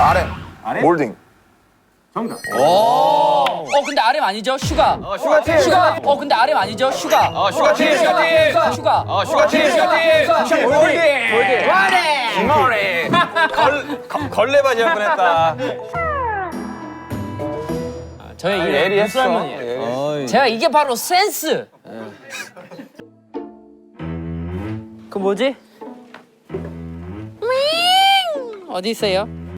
아래. 몰딩. 정답. 근데 RM 아니죠? 슈가. 슈가팀. 슈가. 근데 RM 아니죠? 슈가. 슈가팀. 슈가팀. 슈가. 슈가팀. 슈가팀. 몰딩. 김어리. 걸레바지 한 번 했다. 저의 이 예리했어. 제가 이게 바로 센스. 그 뭐지? 어디 있어요?